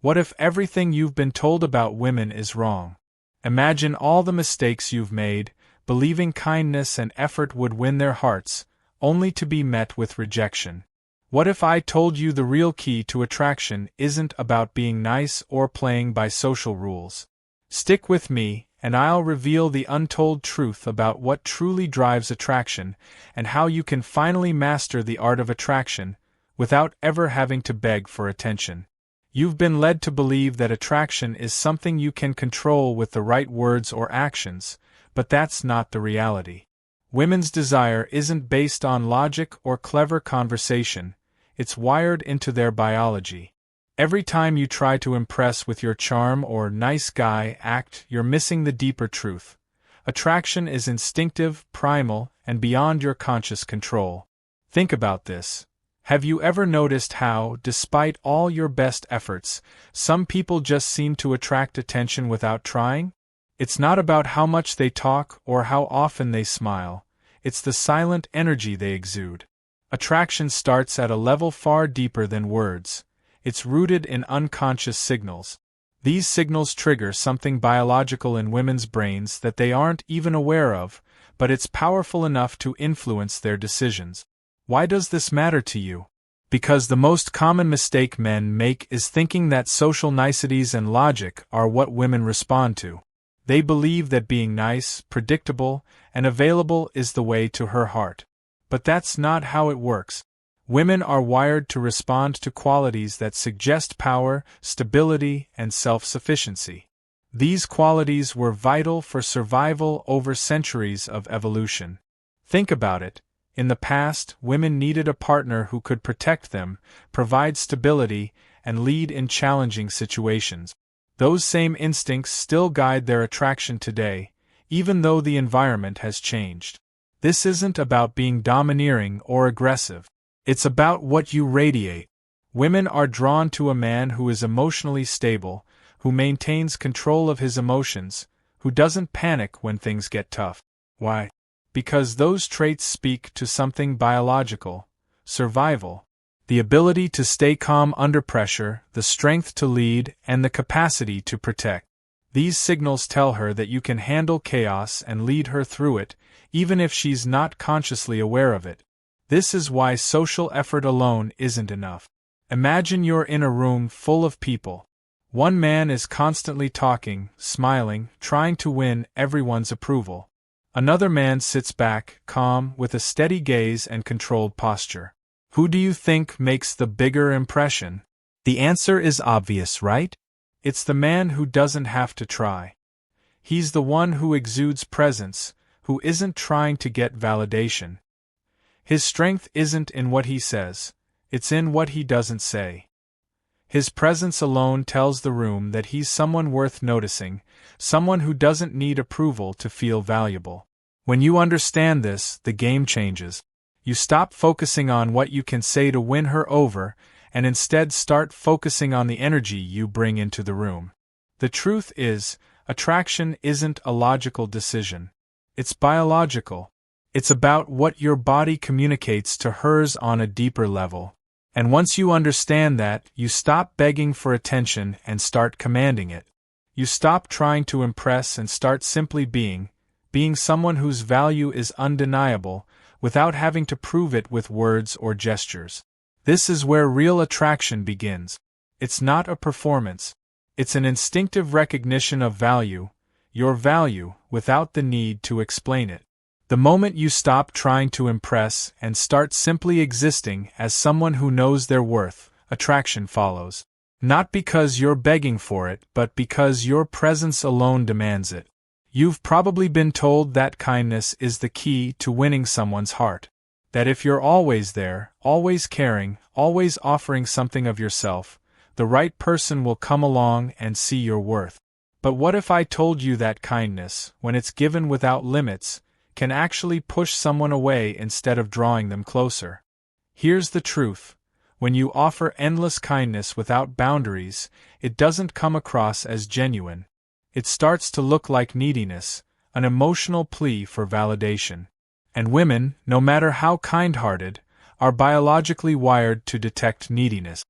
What if everything you've been told about women is wrong? Imagine all the mistakes you've made, believing kindness and effort would win their hearts, only to be met with rejection. What if I told you the real key to attraction isn't about being nice or playing by social rules? Stick with me, and I'll reveal the untold truth about what truly drives attraction and how you can finally master the art of attraction without ever having to beg for attention. You've been led to believe that attraction is something you can control with the right words or actions, but that's not the reality. Women's desire isn't based on logic or clever conversation, it's wired into their biology. Every time you try to impress with your charm or nice guy act, you're missing the deeper truth. Attraction is instinctive, primal, and beyond your conscious control. Think about this. Have you ever noticed how, despite all your best efforts, some people just seem to attract attention without trying? It's not about how much they talk or how often they smile, it's the silent energy they exude. Attraction starts at a level far deeper than words. It's rooted in unconscious signals. These signals trigger something biological in women's brains that they aren't even aware of, but it's powerful enough to influence their decisions. Why does this matter to you? Because the most common mistake men make is thinking that social niceties and logic are what women respond to. They believe that being nice, predictable, and available is the way to her heart. But that's not how it works. Women are wired to respond to qualities that suggest power, stability, and self-sufficiency. These qualities were vital for survival over centuries of evolution. Think about it. In the past, women needed a partner who could protect them, provide stability, and lead in challenging situations. Those same instincts still guide their attraction today, even though the environment has changed. This isn't about being domineering or aggressive. It's about what you radiate. Women are drawn to a man who is emotionally stable, who maintains control of his emotions, who doesn't panic when things get tough. Why? Because those traits speak to something biological: survival. The ability to stay calm under pressure, the strength to lead, and the capacity to protect. These signals tell her that you can handle chaos and lead her through it, even if she's not consciously aware of it. This is why social effort alone isn't enough. Imagine you're in a room full of people. One man is constantly talking, smiling, trying to win everyone's approval. Another man sits back, calm, with a steady gaze and controlled posture. Who do you think makes the bigger impression? The answer is obvious, right? It's the man who doesn't have to try. He's the one who exudes presence, who isn't trying to get validation. His strength isn't in what he says, it's in what he doesn't say. His presence alone tells the room that he's someone worth noticing, someone who doesn't need approval to feel valuable. When you understand this, the game changes. You stop focusing on what you can say to win her over, and instead start focusing on the energy you bring into the room. The truth is, attraction isn't a logical decision. It's biological. It's about what your body communicates to hers on a deeper level. And once you understand that, you stop begging for attention and start commanding it. You stop trying to impress and start simply being someone whose value is undeniable, without having to prove it with words or gestures. This is where real attraction begins. It's not a performance. It's an instinctive recognition of value, your value, without the need to explain it. The moment you stop trying to impress and start simply existing as someone who knows their worth, attraction follows. Not because you're begging for it, but because your presence alone demands it. You've probably been told that kindness is the key to winning someone's heart. That if you're always there, always caring, always offering something of yourself, the right person will come along and see your worth. But what if I told you that kindness, when it's given without limits, can actually push someone away instead of drawing them closer? Here's the truth. When you offer endless kindness without boundaries, it doesn't come across as genuine. It starts to look like neediness, an emotional plea for validation. And women, no matter how kind-hearted, are biologically wired to detect neediness.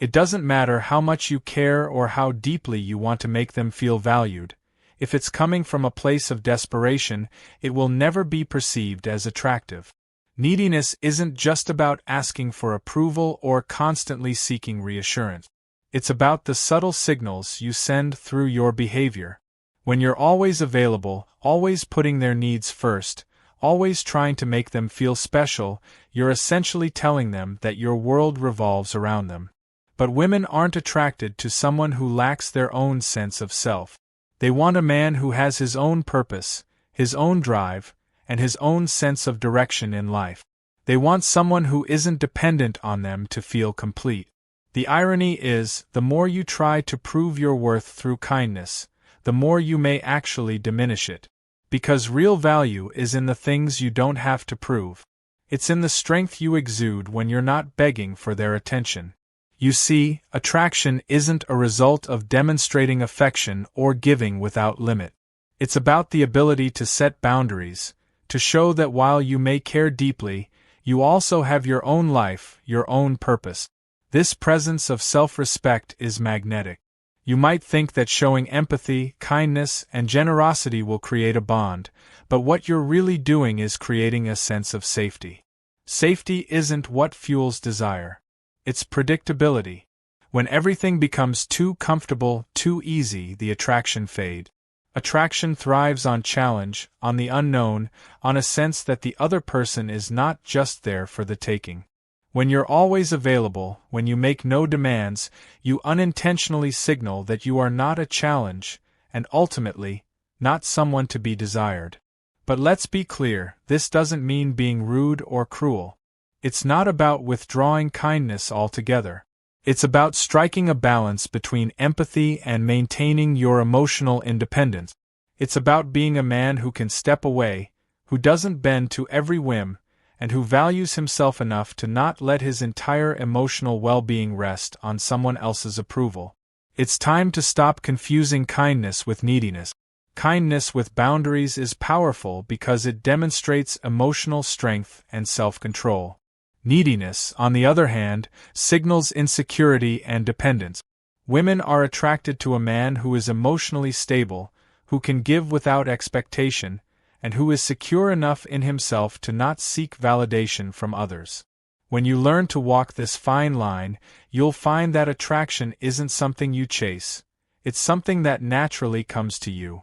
It doesn't matter how much you care or how deeply you want to make them feel valued. If it's coming from a place of desperation, it will never be perceived as attractive. Neediness isn't just about asking for approval or constantly seeking reassurance. It's about the subtle signals you send through your behavior. When you're always available, always putting their needs first, always trying to make them feel special, you're essentially telling them that your world revolves around them. But women aren't attracted to someone who lacks their own sense of self. They want a man who has his own purpose, his own drive, and his own sense of direction in life. They want someone who isn't dependent on them to feel complete. The irony is, the more you try to prove your worth through kindness, the more you may actually diminish it. Because real value is in the things you don't have to prove. It's in the strength you exude when you're not begging for their attention. You see, attraction isn't a result of demonstrating affection or giving without limit. It's about the ability to set boundaries, to show that while you may care deeply, you also have your own life, your own purpose. This presence of self-respect is magnetic. You might think that showing empathy, kindness, and generosity will create a bond, but what you're really doing is creating a sense of safety. Safety isn't what fuels desire. It's predictability. When everything becomes too comfortable, too easy, the attraction fades. Attraction thrives on challenge, on the unknown, on a sense that the other person is not just there for the taking. When you're always available, when you make no demands, you unintentionally signal that you are not a challenge, and ultimately, not someone to be desired. But let's be clear, this doesn't mean being rude or cruel. It's not about withdrawing kindness altogether. It's about striking a balance between empathy and maintaining your emotional independence. It's about being a man who can step away, who doesn't bend to every whim, and who values himself enough to not let his entire emotional well-being rest on someone else's approval. It's time to stop confusing kindness with neediness. Kindness with boundaries is powerful because it demonstrates emotional strength and self-control. Neediness, on the other hand, signals insecurity and dependence. Women are attracted to a man who is emotionally stable, who can give without expectation, and who is secure enough in himself to not seek validation from others. When you learn to walk this fine line, you'll find that attraction isn't something you chase. It's something that naturally comes to you.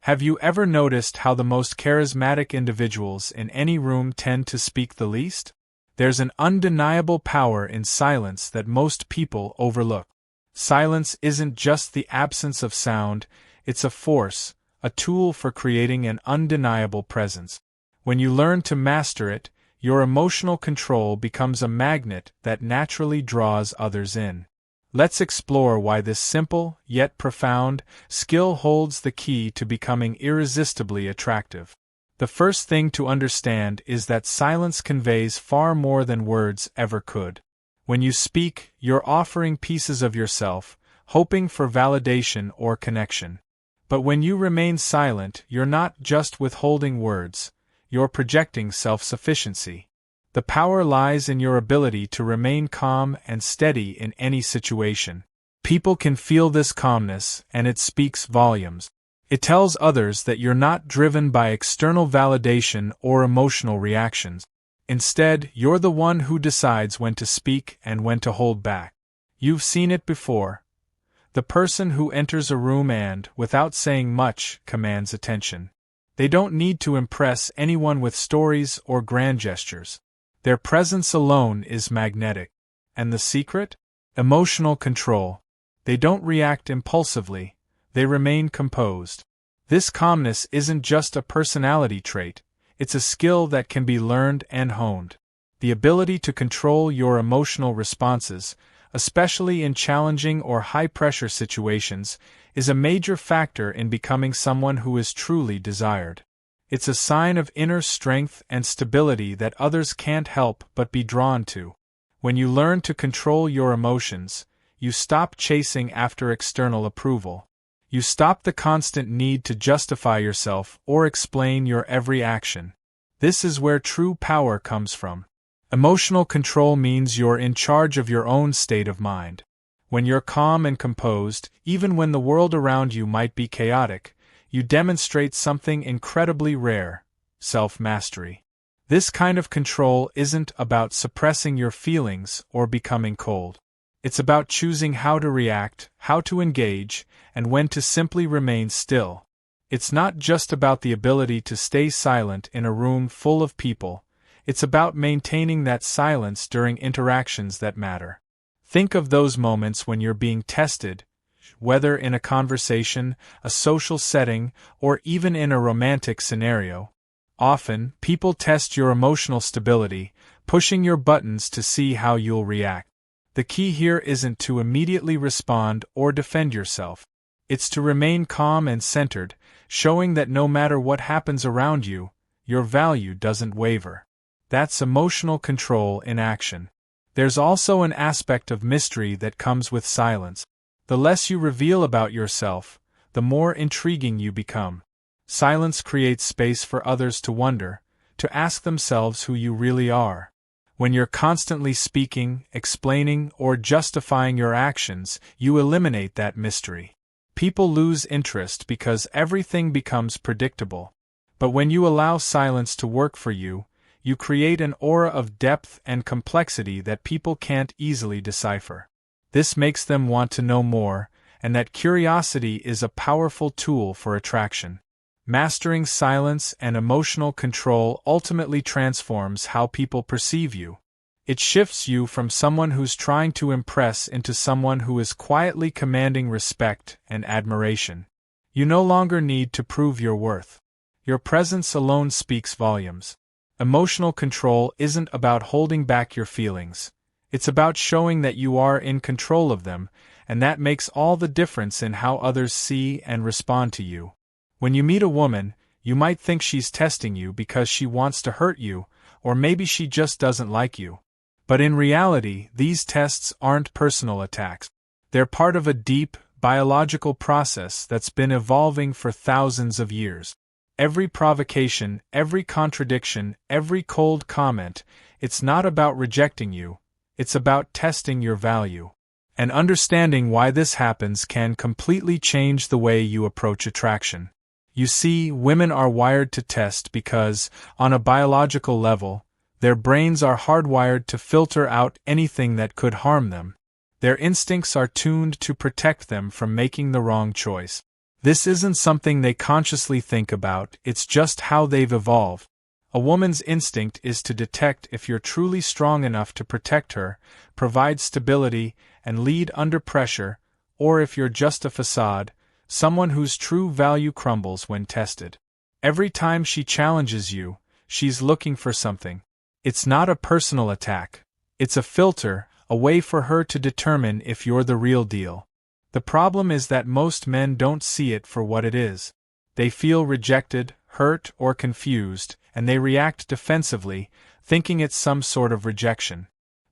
Have you ever noticed how the most charismatic individuals in any room tend to speak the least? There's an undeniable power in silence that most people overlook. Silence isn't just the absence of sound, it's a force, a tool for creating an undeniable presence. When you learn to master it, your emotional control becomes a magnet that naturally draws others in. Let's explore why this simple, yet profound, skill holds the key to becoming irresistibly attractive. The first thing to understand is that silence conveys far more than words ever could. When you speak, you're offering pieces of yourself, hoping for validation or connection. But when you remain silent, you're not just withholding words, you're projecting self-sufficiency. The power lies in your ability to remain calm and steady in any situation. People can feel this calmness, and it speaks volumes. It tells others that you're not driven by external validation or emotional reactions. Instead, you're the one who decides when to speak and when to hold back. You've seen it before. The person who enters a room and, without saying much, commands attention. They don't need to impress anyone with stories or grand gestures. Their presence alone is magnetic. And the secret? Emotional control. They don't react impulsively. They remain composed. This calmness isn't just a personality trait, it's a skill that can be learned and honed. The ability to control your emotional responses, especially in challenging or high-pressure situations, is a major factor in becoming someone who is truly desired. It's a sign of inner strength and stability that others can't help but be drawn to. When you learn to control your emotions, you stop chasing after external approval. You stop the constant need to justify yourself or explain your every action. This is where true power comes from. Emotional control means you're in charge of your own state of mind. When you're calm and composed, even when the world around you might be chaotic, you demonstrate something incredibly rare: self-mastery. This kind of control isn't about suppressing your feelings or becoming cold. It's about choosing how to react, how to engage, and when to simply remain still. It's not just about the ability to stay silent in a room full of people, it's about maintaining that silence during interactions that matter. Think of those moments when you're being tested, whether in a conversation, a social setting, or even in a romantic scenario. Often, people test your emotional stability, pushing your buttons to see how you'll react. The key here isn't to immediately respond or defend yourself. It's to remain calm and centered, showing that no matter what happens around you, your value doesn't waver. That's emotional control in action. There's also an aspect of mystery that comes with silence. The less you reveal about yourself, the more intriguing you become. Silence creates space for others to wonder, to ask themselves who you really are. When you're constantly speaking, explaining, or justifying your actions, you eliminate that mystery. People lose interest because everything becomes predictable. But when you allow silence to work for you, you create an aura of depth and complexity that people can't easily decipher. This makes them want to know more, and that curiosity is a powerful tool for attraction. Mastering silence and emotional control ultimately transforms how people perceive you. It shifts you from someone who's trying to impress into someone who is quietly commanding respect and admiration. You no longer need to prove your worth. Your presence alone speaks volumes. Emotional control isn't about holding back your feelings. It's about showing that you are in control of them, and that makes all the difference in how others see and respond to you. When you meet a woman, you might think she's testing you because she wants to hurt you, or maybe she just doesn't like you. But in reality, these tests aren't personal attacks. They're part of a deep, biological process that's been evolving for thousands of years. Every provocation, every contradiction, every cold comment, it's not about rejecting you, it's about testing your value. And understanding why this happens can completely change the way you approach attraction. You see, women are wired to test because, on a biological level, their brains are hardwired to filter out anything that could harm them. Their instincts are tuned to protect them from making the wrong choice. This isn't something they consciously think about, it's just how they've evolved. A woman's instinct is to detect if you're truly strong enough to protect her, provide stability, and lead under pressure, or if you're just a facade, someone whose true value crumbles when tested. Every time she challenges you, she's looking for something. It's not a personal attack. It's a filter, a way for her to determine if you're the real deal. The problem is that most men don't see it for what it is. They feel rejected, hurt, or confused, and they react defensively, thinking it's some sort of rejection.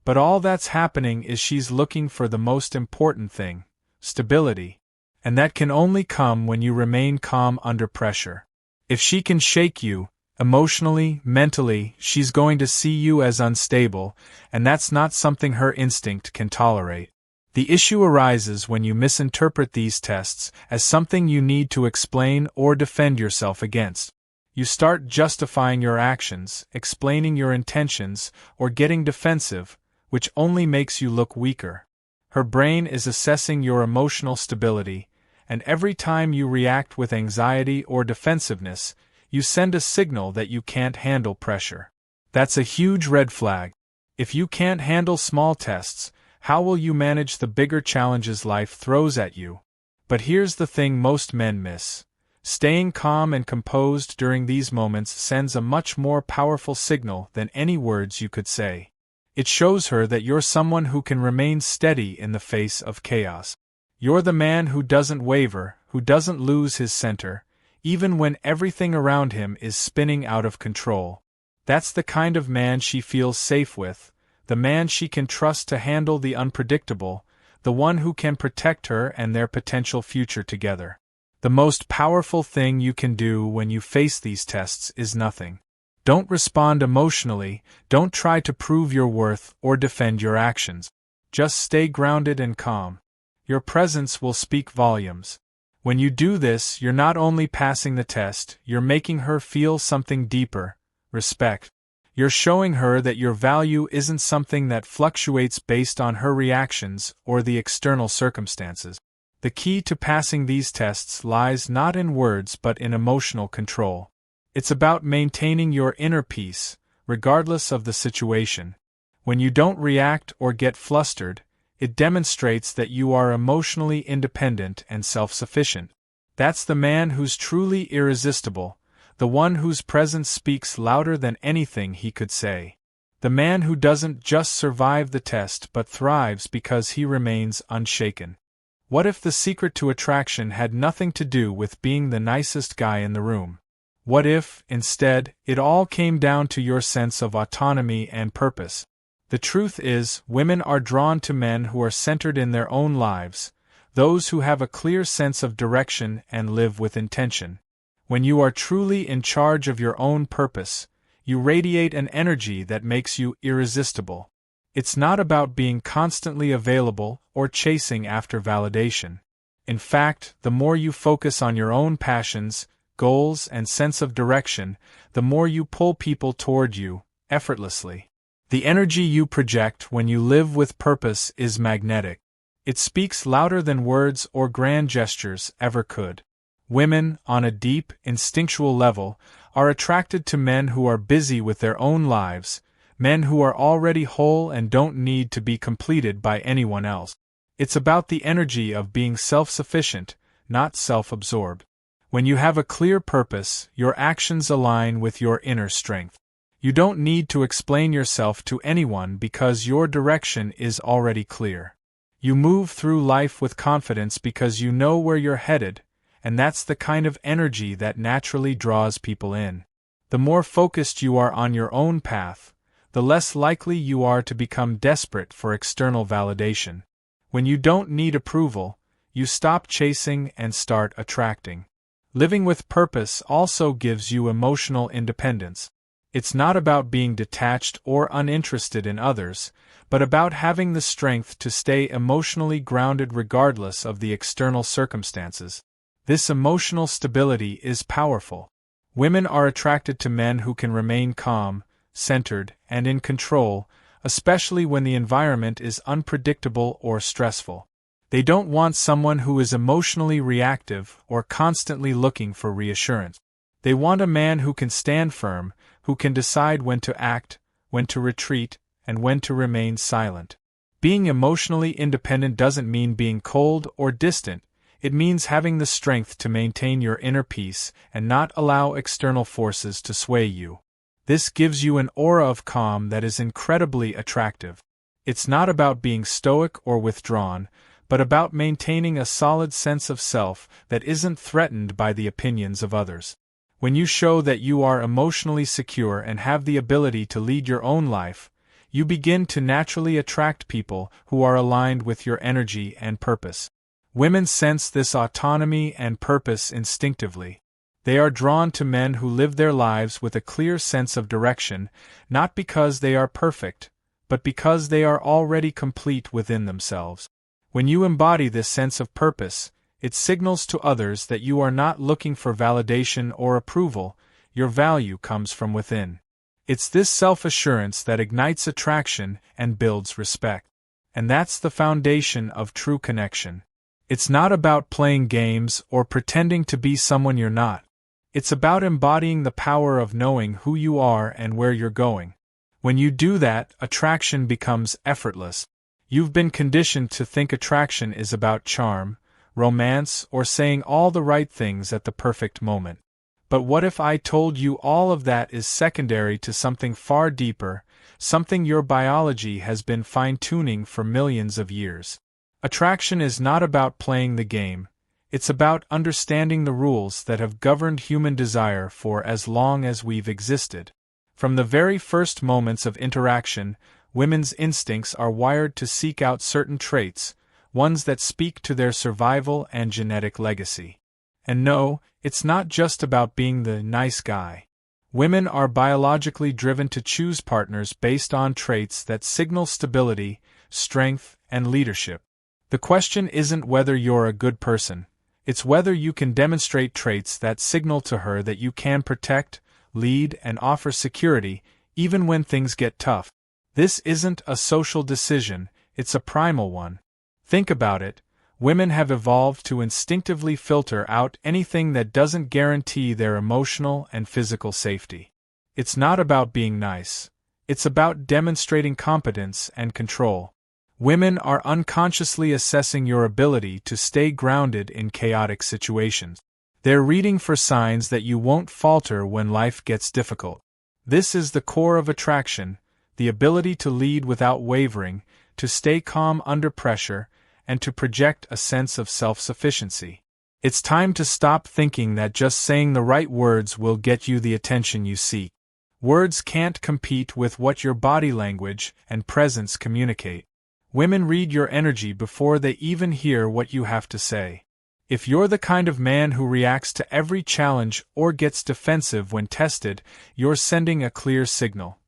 But all that's happening is she's looking for the most important thing: stability. And that can only come when you remain calm under pressure. If she can shake you, emotionally, mentally, she's going to see you as unstable, and that's not something her instinct can tolerate. The issue arises when you misinterpret these tests as something you need to explain or defend yourself against. You start justifying your actions, explaining your intentions, or getting defensive, which only makes you look weaker. Her brain is assessing your emotional stability, and every time you react with anxiety or defensiveness, you send a signal that you can't handle pressure. That's a huge red flag. If you can't handle small tests, how will you manage the bigger challenges life throws at you? But here's the thing most men miss. Staying calm and composed during these moments sends a much more powerful signal than any words you could say. It shows her that you're someone who can remain steady in the face of chaos. You're the man who doesn't waver, who doesn't lose his center, even when everything around him is spinning out of control. That's the kind of man she feels safe with, the man she can trust to handle the unpredictable, the one who can protect her and their potential future together. The most powerful thing you can do when you face these tests is nothing. Don't respond emotionally, don't try to prove your worth or defend your actions. Just stay grounded and calm. your presence will speak volumes. When you do this, you're not only passing the test, you're making her feel something deeper: respect. You're showing her that your value isn't something that fluctuates based on her reactions or the external circumstances. The key to passing these tests lies not in words but in emotional control. It's about maintaining your inner peace, regardless of the situation. When you don't react or get flustered, it demonstrates that you are emotionally independent and self-sufficient. That's the man who's truly irresistible, the one whose presence speaks louder than anything he could say. The man who doesn't just survive the test but thrives because he remains unshaken. What if the secret to attraction had nothing to do with being the nicest guy in the room? What if, instead, it all came down to your sense of autonomy and purpose? The truth is, women are drawn to men who are centered in their own lives, those who have a clear sense of direction and live with intention. When you are truly in charge of your own purpose, you radiate an energy that makes you irresistible. It's not about being constantly available or chasing after validation. In fact, the more you focus on your own passions, goals, and sense of direction, the more you pull people toward you, effortlessly. The energy you project when you live with purpose is magnetic. It speaks louder than words or grand gestures ever could. Women, on a deep, instinctual level, are attracted to men who are busy with their own lives, men who are already whole and don't need to be completed by anyone else. It's about the energy of being self-sufficient, not self-absorbed. When you have a clear purpose, your actions align with your inner strength. You don't need to explain yourself to anyone because your direction is already clear. You move through life with confidence because you know where you're headed, and that's the kind of energy that naturally draws people in. The more focused you are on your own path, the less likely you are to become desperate for external validation. When you don't need approval, you stop chasing and start attracting. Living with purpose also gives you emotional independence. It's not about being detached or uninterested in others, but about having the strength to stay emotionally grounded regardless of the external circumstances. This emotional stability is powerful. Women are attracted to men who can remain calm, centered, and in control, especially when the environment is unpredictable or stressful. They don't want someone who is emotionally reactive or constantly looking for reassurance. They want a man who can stand firm, who can decide when to act, when to retreat, and when to remain silent. Being emotionally independent doesn't mean being cold or distant. It means having the strength to maintain your inner peace and not allow external forces to sway you. This gives you an aura of calm that is incredibly attractive. It's not about being stoic or withdrawn, but about maintaining a solid sense of self that isn't threatened by the opinions of others. When you show that you are emotionally secure and have the ability to lead your own life, you begin to naturally attract people who are aligned with your energy and purpose. Women sense this autonomy and purpose instinctively. They are drawn to men who live their lives with a clear sense of direction, not because they are perfect, but because they are already complete within themselves. When you embody this sense of purpose, it signals to others that you are not looking for validation or approval. Your value comes from within. It's this self-assurance that ignites attraction and builds respect. And that's the foundation of true connection. It's not about playing games or pretending to be someone you're not. It's about embodying the power of knowing who you are and where you're going. When you do that, attraction becomes effortless. You've been conditioned to think attraction is about charm, romance, or saying all the right things at the perfect moment. But what if I told you all of that is secondary to something far deeper, something your biology has been fine-tuning for millions of years? Attraction is not about playing the game. It's about understanding the rules that have governed human desire for as long as we've existed. From the very first moments of interaction, women's instincts are wired to seek out certain traits, ones that speak to their survival and genetic legacy. And no, it's not just about being the nice guy. Women are biologically driven to choose partners based on traits that signal stability, strength, and leadership. The question isn't whether you're a good person, it's whether you can demonstrate traits that signal to her that you can protect, lead, and offer security, even when things get tough. This isn't a social decision, it's a primal one. Think about it. Women have evolved to instinctively filter out anything that doesn't guarantee their emotional and physical safety. It's not about being nice. It's about demonstrating competence and control. Women are unconsciously assessing your ability to stay grounded in chaotic situations. They're reading for signs that you won't falter when life gets difficult. This is the core of attraction, the ability to lead without wavering, to stay calm under pressure, and to project a sense of self-sufficiency. It's time to stop thinking that just saying the right words will get you the attention you seek. Words can't compete with what your body language and presence communicate. Women read your energy before they even hear what you have to say. If you're the kind of man who reacts to every challenge or gets defensive when tested, you're sending a clear signal.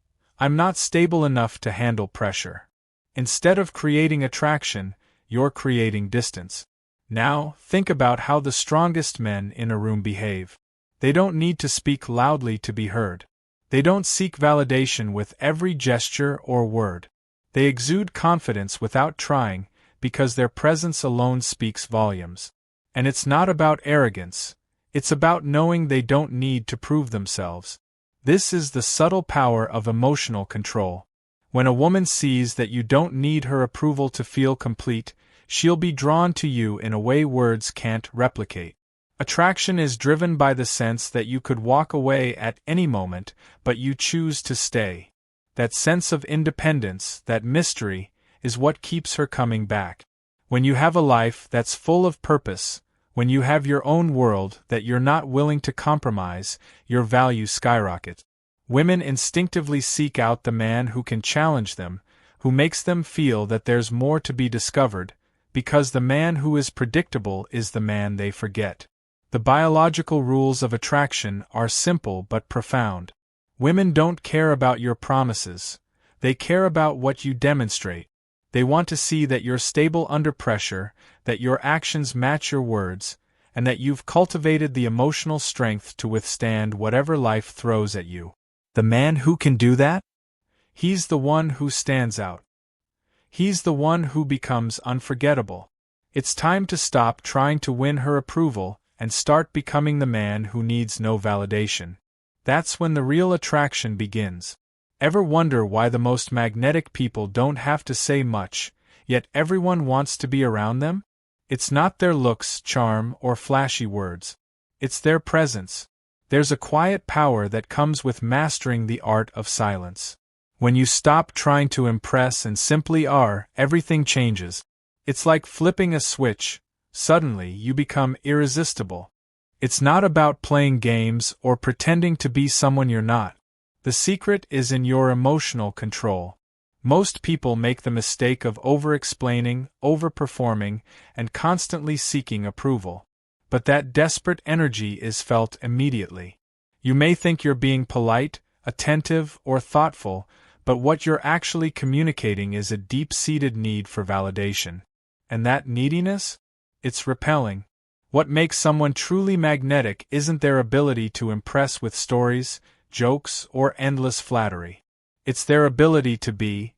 I'm not stable enough to handle pressure. Instead of creating attraction, you're creating distance. Now, think about how the strongest men in a room behave. They don't need to speak loudly to be heard. They don't seek validation with every gesture or word. They exude confidence without trying, because their presence alone speaks volumes. And it's not about arrogance, it's about knowing they don't need to prove themselves. This is the subtle power of emotional control. When a woman sees that you don't need her approval to feel complete, she'll be drawn to you in a way words can't replicate. Attraction is driven by the sense that you could walk away at any moment, but you choose to stay. That sense of independence, that mystery, is what keeps her coming back. When you have a life that's full of purpose, when you have your own world that you're not willing to compromise, your value skyrockets. Women instinctively seek out the man who can challenge them, who makes them feel that there's more to be discovered, because the man who is predictable is the man they forget. The biological rules of attraction are simple but profound. Women don't care about your promises. They care about what you demonstrate. They want to see that you're stable under pressure, that your actions match your words, and that you've cultivated the emotional strength to withstand whatever life throws at you. The man who can do that? He's the one who stands out. He's the one who becomes unforgettable. It's time to stop trying to win her approval and start becoming the man who needs no validation. That's when the real attraction begins. Ever wonder why the most magnetic people don't have to say much, yet everyone wants to be around them? It's not their looks, charm, or flashy words. It's their presence. There's a quiet power that comes with mastering the art of silence. When you stop trying to impress and simply are, everything changes. It's like flipping a switch. Suddenly, you become irresistible. It's not about playing games or pretending to be someone you're not. The secret is in your emotional control. Most people make the mistake of over-explaining, over-performing, and constantly seeking approval. But that desperate energy is felt immediately. You may think you're being polite, attentive, or thoughtful, but what you're actually communicating is a deep-seated need for validation. And that neediness? It's repelling. What makes someone truly magnetic isn't their ability to impress with stories, jokes, or endless flattery. It's their ability to be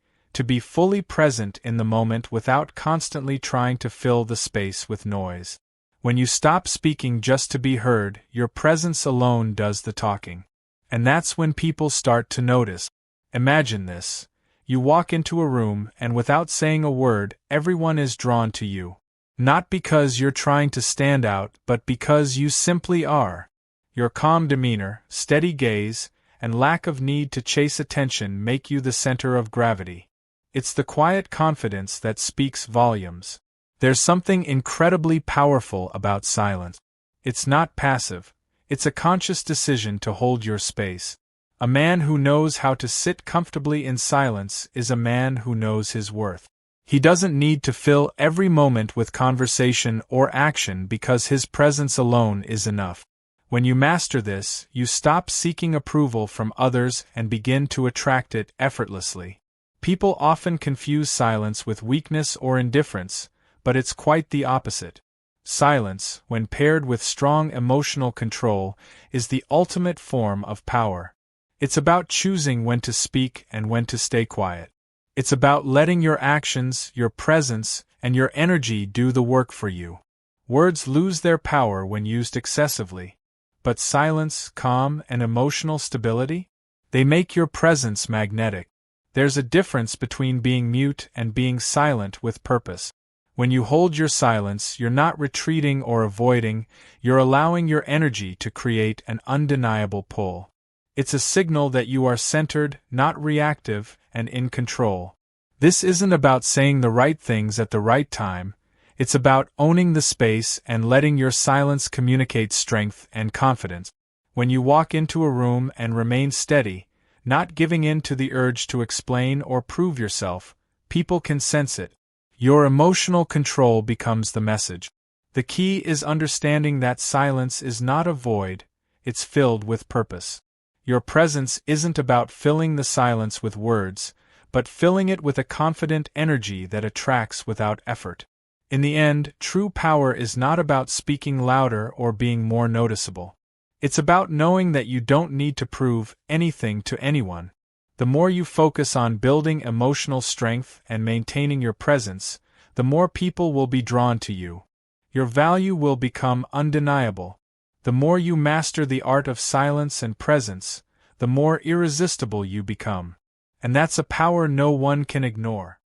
fully present in the moment without constantly trying to fill the space with noise. When you stop speaking just to be heard, your presence alone does the talking. And that's when people start to notice. Imagine this. You walk into a room and without saying a word, everyone is drawn to you. Not because you're trying to stand out, but because you simply are. Your calm demeanor, steady gaze, and lack of need to chase attention make you the center of gravity. It's the quiet confidence that speaks volumes. There's something incredibly powerful about silence. It's not passive. It's a conscious decision to hold your space. A man who knows how to sit comfortably in silence is a man who knows his worth. He doesn't need to fill every moment with conversation or action because his presence alone is enough. When you master this, you stop seeking approval from others and begin to attract it effortlessly. People often confuse silence with weakness or indifference, but it's quite the opposite. Silence, when paired with strong emotional control, is the ultimate form of power. It's about choosing when to speak and when to stay quiet. It's about letting your actions, your presence, and your energy do the work for you. Words lose their power when used excessively. But silence, calm, and emotional stability? They make your presence magnetic. There's a difference between being mute and being silent with purpose. When you hold your silence, you're not retreating or avoiding, you're allowing your energy to create an undeniable pull. It's a signal that you are centered, not reactive, and in control. This isn't about saying the right things at the right time, it's about owning the space and letting your silence communicate strength and confidence. When you walk into a room and remain steady, not giving in to the urge to explain or prove yourself, people can sense it. Your emotional control becomes the message. The key is understanding that silence is not a void, it's filled with purpose. Your presence isn't about filling the silence with words, but filling it with a confident energy that attracts without effort. In the end, true power is not about speaking louder or being more noticeable. It's about knowing that you don't need to prove anything to anyone. The more you focus on building emotional strength and maintaining your presence, the more people will be drawn to you. Your value will become undeniable. The more you master the art of silence and presence, the more irresistible you become. And that's a power no one can ignore.